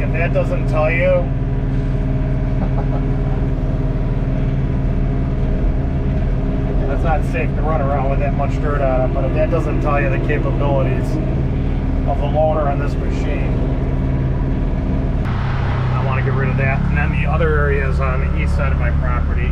if that doesn't tell you, it's not safe to run around with that much dirt on it, but if that doesn't tell you the capabilities of the loader on this machine, I want to get rid of that. And then the other area is on the east side of my property.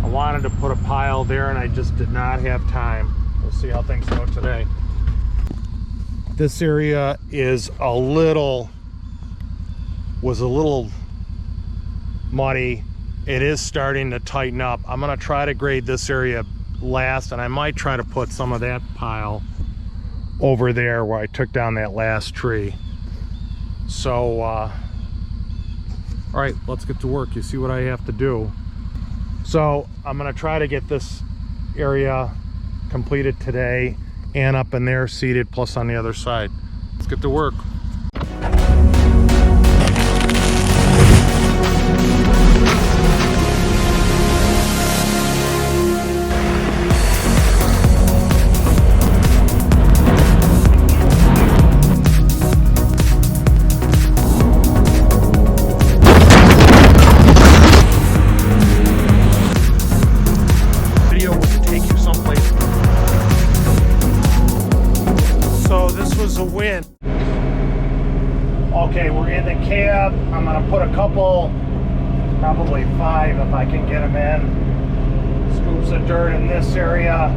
I wanted to put a pile there and I just did not have time. We'll see how things go today. This area is was a little muddy. It is starting to tighten up. I'm gonna try to grade this area last, and I might try to put some of that pile over there where I took down that last tree. So all right, let's get to work. You see what I have to do. So I'm gonna try to get this area completed today, and up in there seeded, plus on the other side. Let's get to work. Okay, we're in the cab. I'm gonna put a couple, probably 5 if I can get them in. Scoops of dirt in this area.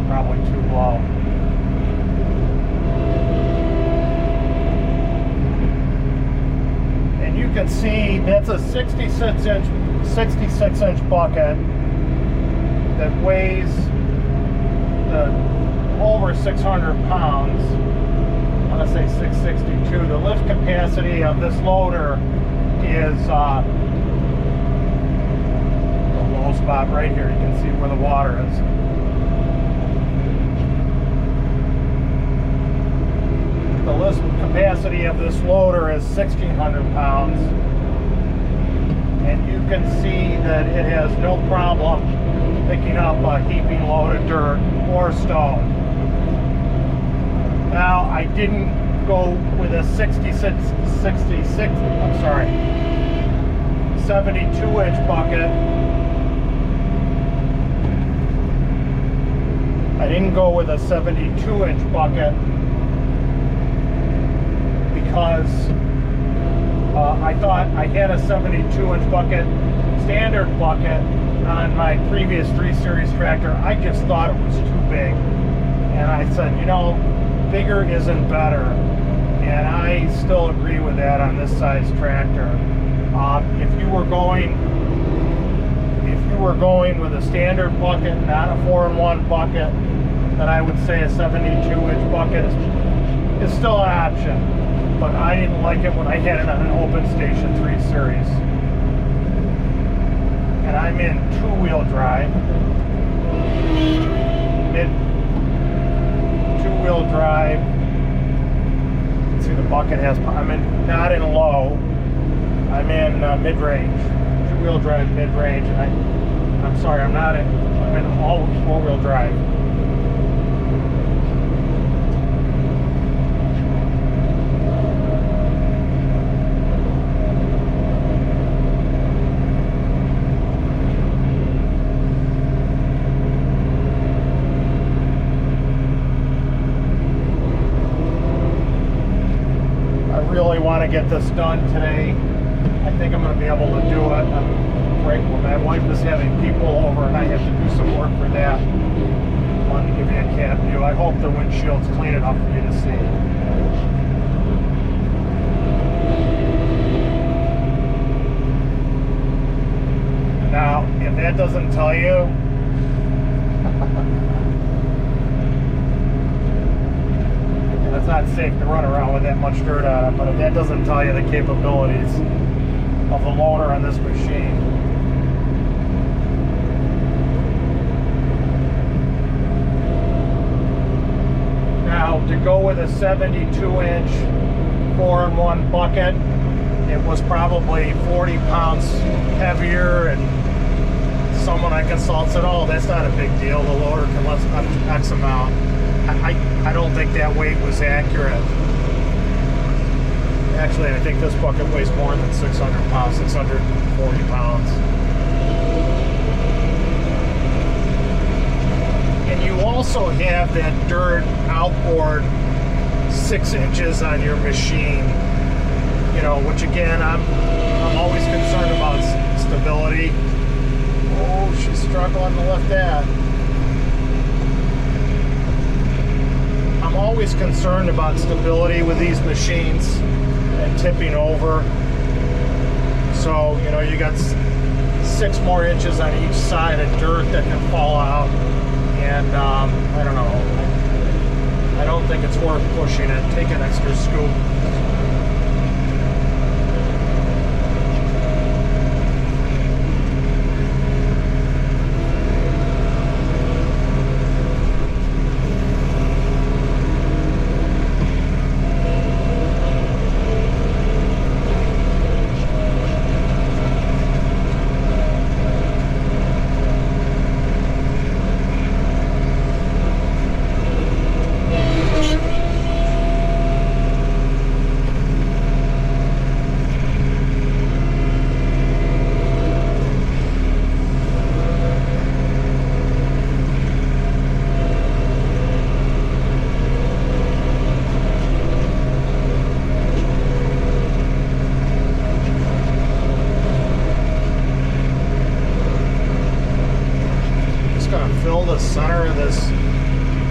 Probably too low. And you can see that's a 66-inch bucket that weighs over 600 pounds. I'm gonna say 662. The lift capacity of this loader is the low spot right here. You can see where the water is. The lift capacity of this loader is 1,600 pounds, and you can see that it has no problem picking up a heaping load of dirt or stone. Now, I didn't go with a 72-inch bucket. I didn't go with a 72-inch bucket because I thought I had a 72-inch bucket, standard bucket, on my previous 3 Series tractor. I just thought it was too big, and I said, you know, bigger isn't better, and I still agree with that on this size tractor. If you were going with a standard bucket, not a 4-in-1 bucket, then I would say a 72-inch bucket is still an option. But I didn't like it when I had it on an open station 3 Series. And I'm in 2-wheel drive. Two-wheel drive. You can see the bucket has, not in low, I'm in mid-range. 2-wheel drive mid-range. I'm sorry, I'm in all 4-wheel drive. Really want to get this done today. I think I'm going to be able to do it. I'm grateful. My wife is having people over and I have to do some work for that. I wanted to give you a cab view. I hope the windshield's clean enough for you to see. Now, if that doesn't tell you, that's not not safe to run around with that much dirt on it, but that doesn't tell you the capabilities of the loader on this machine. Now, to go with a 72-inch 4-in-1 bucket, it was probably 40 pounds heavier, and someone I consult said, oh, that's not a big deal, the loader can lift up to X amount. I don't think that weight was accurate. Actually, I think this bucket weighs more than 600 pounds, 640 pounds. And you also have that dirt outboard 6 inches on your machine, you know, which again, I'm always concerned about stability. Oh, she's struggling to lift that. I'm always concerned about stability with these machines and tipping over. So, you know, you got 6 more inches on each side of dirt that can fall out. And I don't know. I don't think it's worth pushing it. Take an extra scoop. Fill the center of this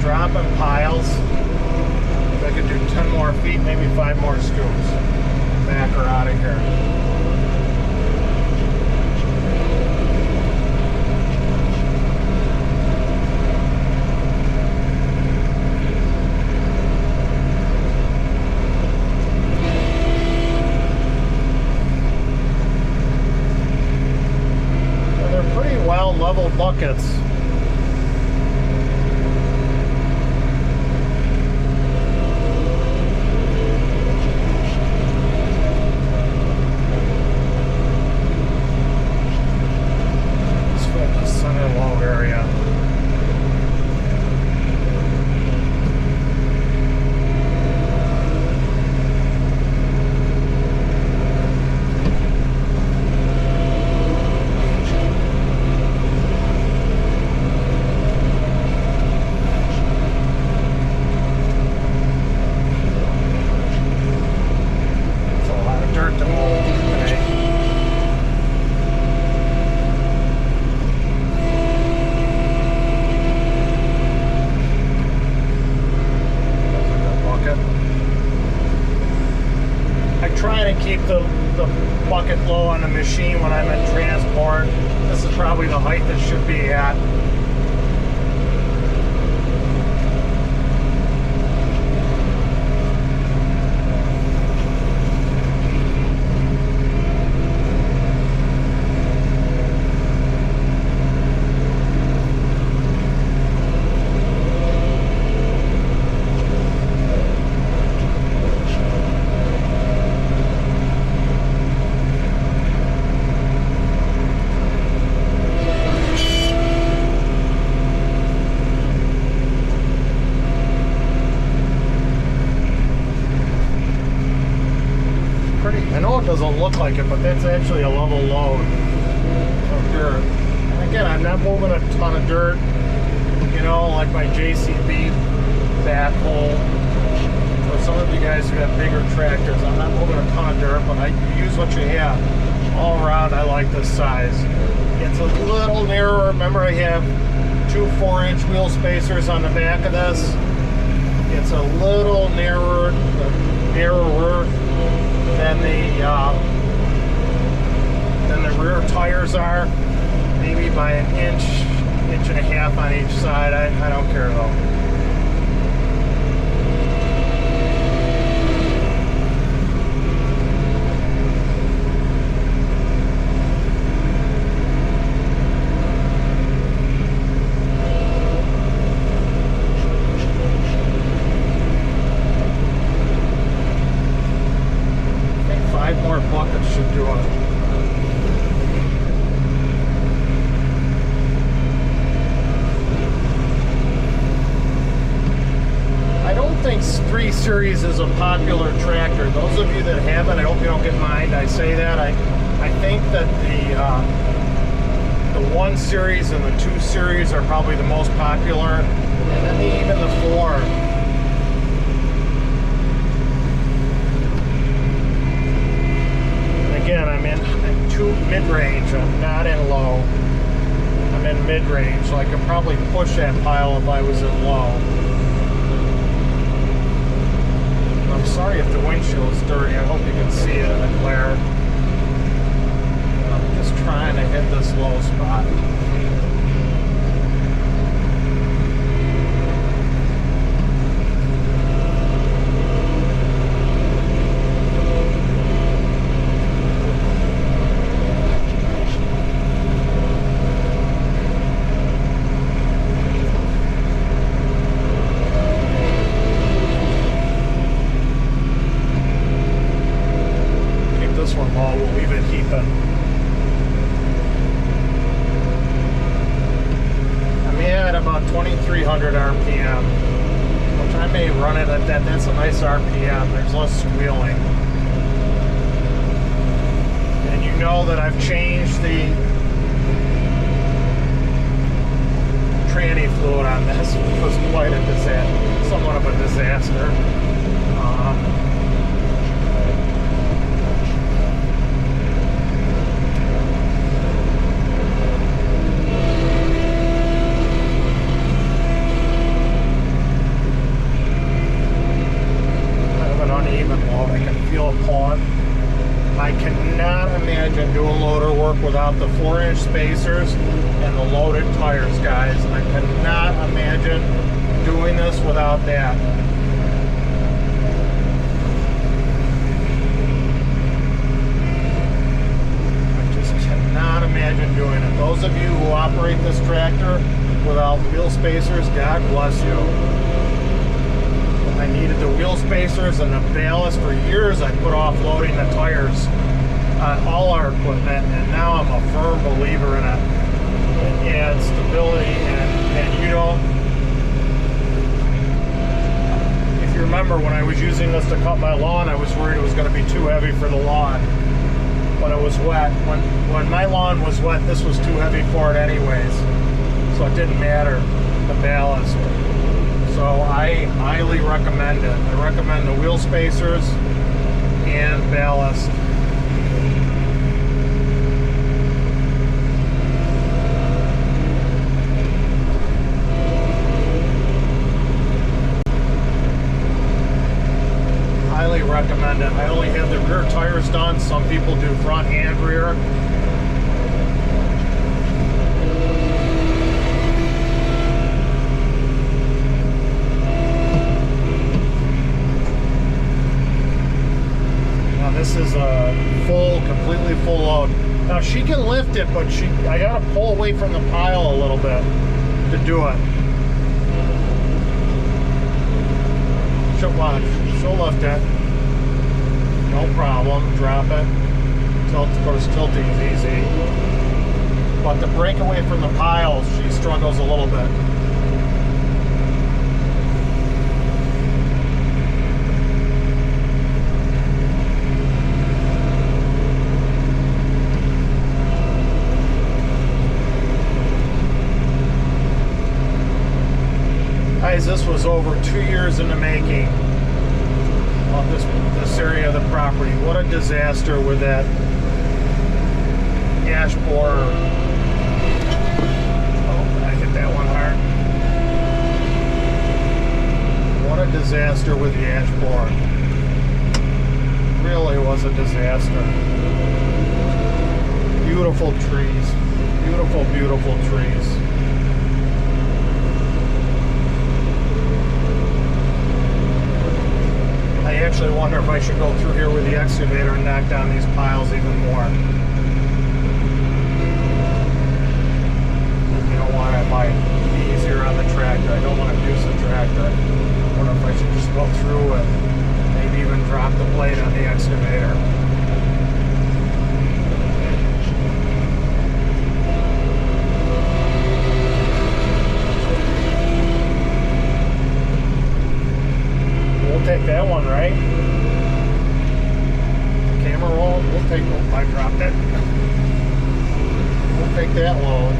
drop in piles. If I could do 10 more feet, maybe 5 more scoops. Back her out of here. So they're pretty well leveled buckets. Keep the bucket low on the machine when I'm in transport. This is probably the height that should be at. I know it doesn't look like it, but that's actually a level load of dirt. And again, I'm not moving a ton of dirt, you know, like my JCB backhoe. For some of you guys who have bigger tractors, I'm not moving a ton of dirt, but I use what you have. All around, I like this size. It's a little narrower. Remember, I have 2 4-inch wheel spacers on the back of this. It's a little narrower than the rear tires are, maybe by an inch and a half on each side. I don't care though. more buckets should do it. I don't think 3 Series is a popular tractor. Those of you that have it, I hope you don't get mind I say that. I think that the 1 Series and the 2 Series are probably the most popular, and then even the 4. And again, I'm in mid-range. I'm not in low. I'm in mid-range, so I could probably push that pile if I was in low. I'm sorry if the windshield is dirty. I hope you can see it in the glare. I'm just trying to hit this low spot. We'll leave it heaping. I'm at about 2,300 RPM, which I may run it at that. That's a nice RPM. There's less squealing. And you know that I've changed the tranny fluid on this, which was quite a disaster, somewhat of a disaster. I cannot imagine doing loader work without the 4-inch spacers and the loaded tires, guys. I cannot imagine doing this without that. I just cannot imagine doing it. Those of you who operate this tractor without wheel spacers, God bless you. I needed the wheel spacers and the ballast for years. I put off loading the tires on all our equipment, and now I'm a firm believer in it. It adds stability, and you know, if you remember when I was using this to cut my lawn, I was worried it was going to be too heavy for the lawn when it was wet. When my lawn was wet, this was too heavy for it anyways, so it didn't matter, the ballast. So I highly recommend it. I recommend the wheel spacers and ballast. Highly recommend it. I only have the rear tires done. Some people do front and rear. This is a completely full load. Now she can lift it, but I gotta pull away from the pile a little bit to do it. She'll watch. She'll lift it. No problem. Drop it. Tilt, of course, tilting is easy. But to break away from the piles, she struggles a little bit. Guys, this was over 2 years in the making of this area of the property. What a disaster with that ash borer. Oh, I hit that one hard. What a disaster with the ash borer. Really was a disaster. Beautiful trees. Beautiful, beautiful trees. I actually wonder if I should go through here with the excavator and knock down these piles even more. You know why? I might be easier on the tractor. I don't want to abuse the tractor. I wonder if I should just go through and maybe even drop the blade on the excavator. take, oh, I dropped it. We'll take that load.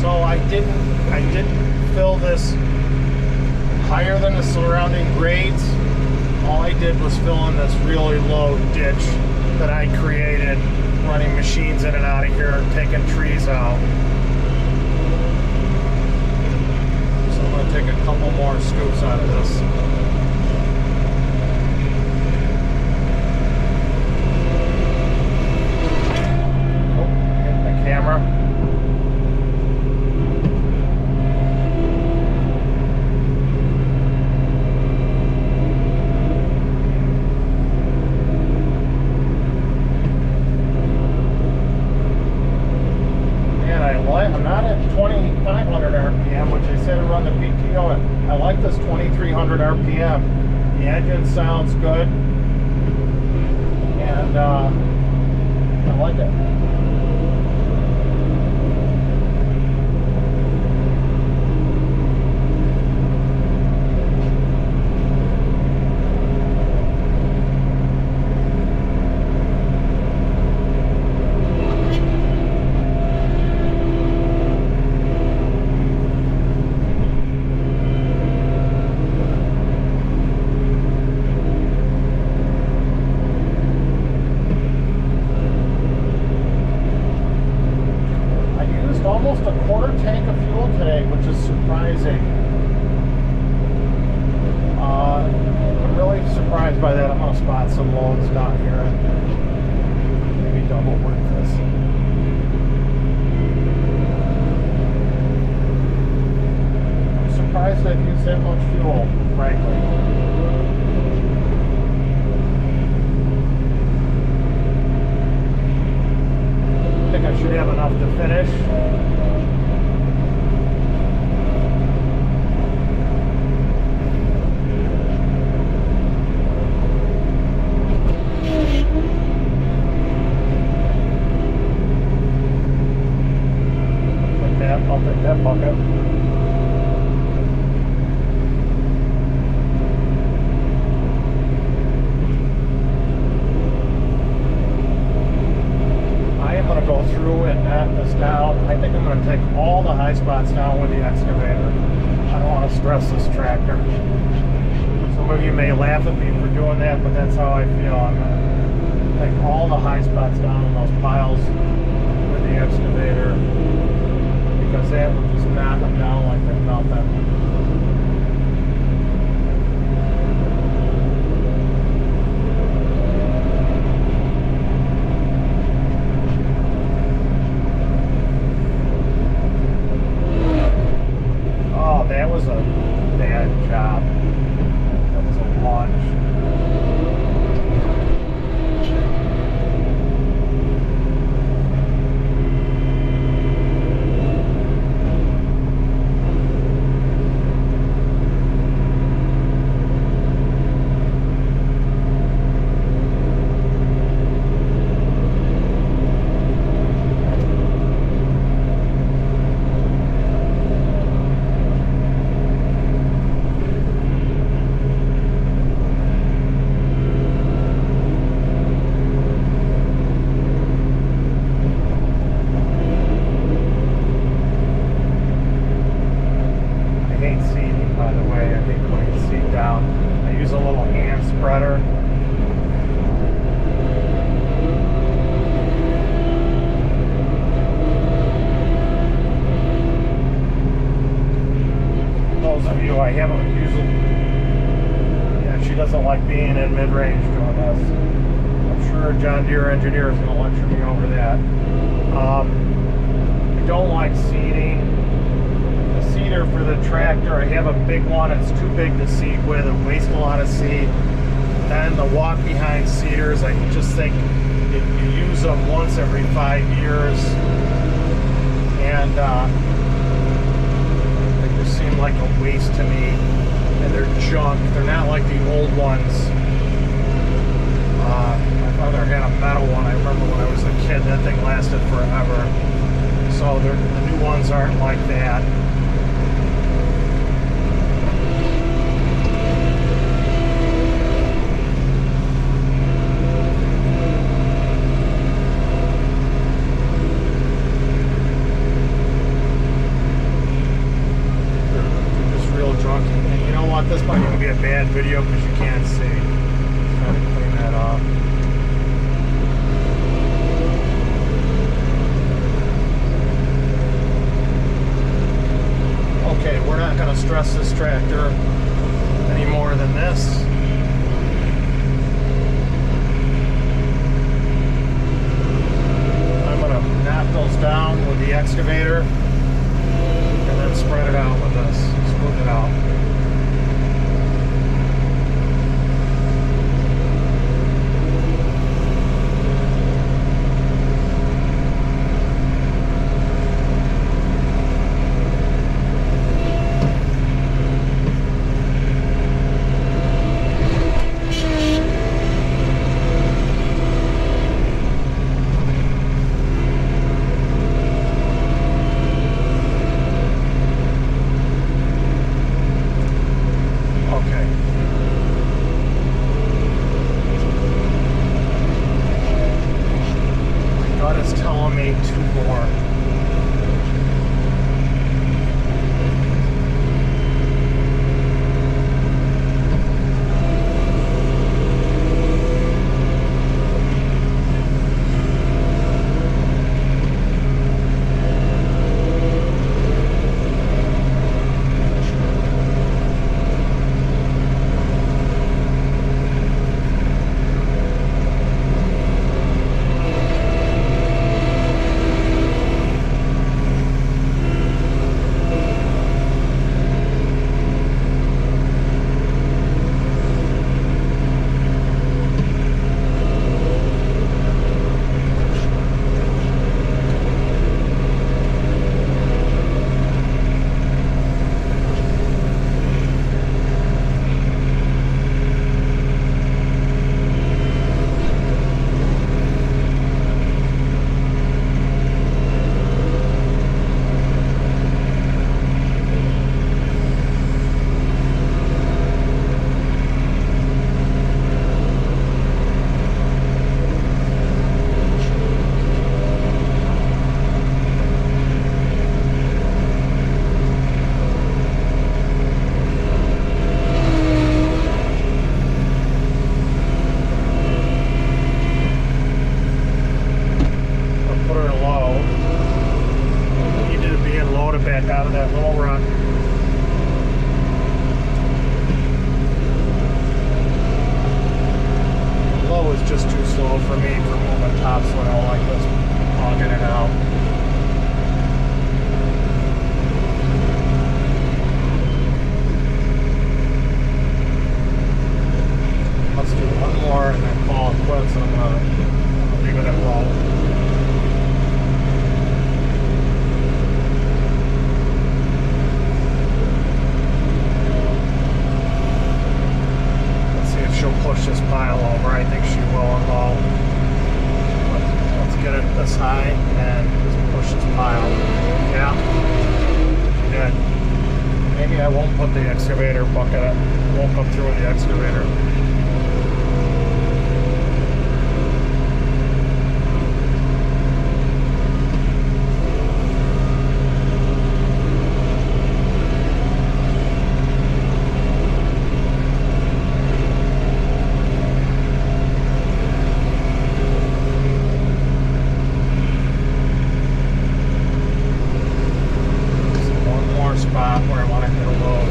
So I didn't fill this higher than the surrounding grades. All I did was fill in this really low ditch that I created, running machines in and out of here, taking trees out. So I'm going to take a couple more scoops out of this. Oh, hit the camera. I'm not at 2,500 RPM, which I said to run the PTO. I like this 2,300 RPM. The engine sounds good, and I like it. Almost a quarter tank of fuel today, which is surprising. I'm really surprised by that. I'm going to spot some loads down here and maybe double work this. I'm surprised I've used that much fuel, frankly. I think I should have enough to finish. Like that, I'll take that bucket. Go through and knock this down. I think I'm going to take all the high spots down with the excavator. I don't want to stress this tractor. Some of you may laugh at me for doing that, but that's how I feel. I'm going to take all the high spots down in those piles with the excavator, because that will just knock them down like they're nothing. That was a bad job. That was a lunge. I haven't usually, yeah, she doesn't like being in mid-range doing this. I'm sure a John Deere engineer is going to lecture me over that. I don't like seeding. The seeder for the tractor, I have a big one. It's too big to seed with. It wastes a lot of seed. Then the walk-behind seeders, I just think you use them once every 5 years. And seem like a waste to me, and they're junk. They're not like the old ones. My father had a metal one. I remember when I was a kid, that thing lasted forever. So the new ones aren't like that. This might even be a bad video because you can't see. Trying to clean that off. Okay, we're not going to stress this tractor any more than this. I'm going to knock those down with the excavator and then spread it out with this. Smooth it out. Back out of that little rut. Low is just too slow for me for moving topsoil like this, hogging it out. Let's do one more and then call it quits. I'm gonna leave it at low. Push this pile over. I think she will and all. Let's get it this high and just push this pile. Yeah, she did. Maybe I won't put the excavator bucket up. Won't come through with the excavator. Spot where I want to hit a load.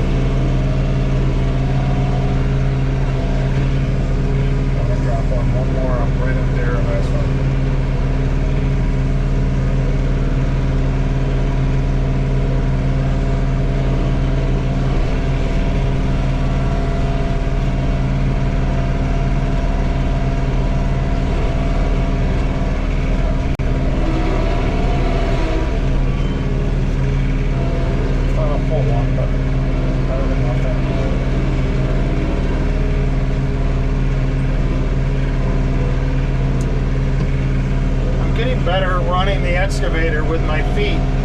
excavator with my feet.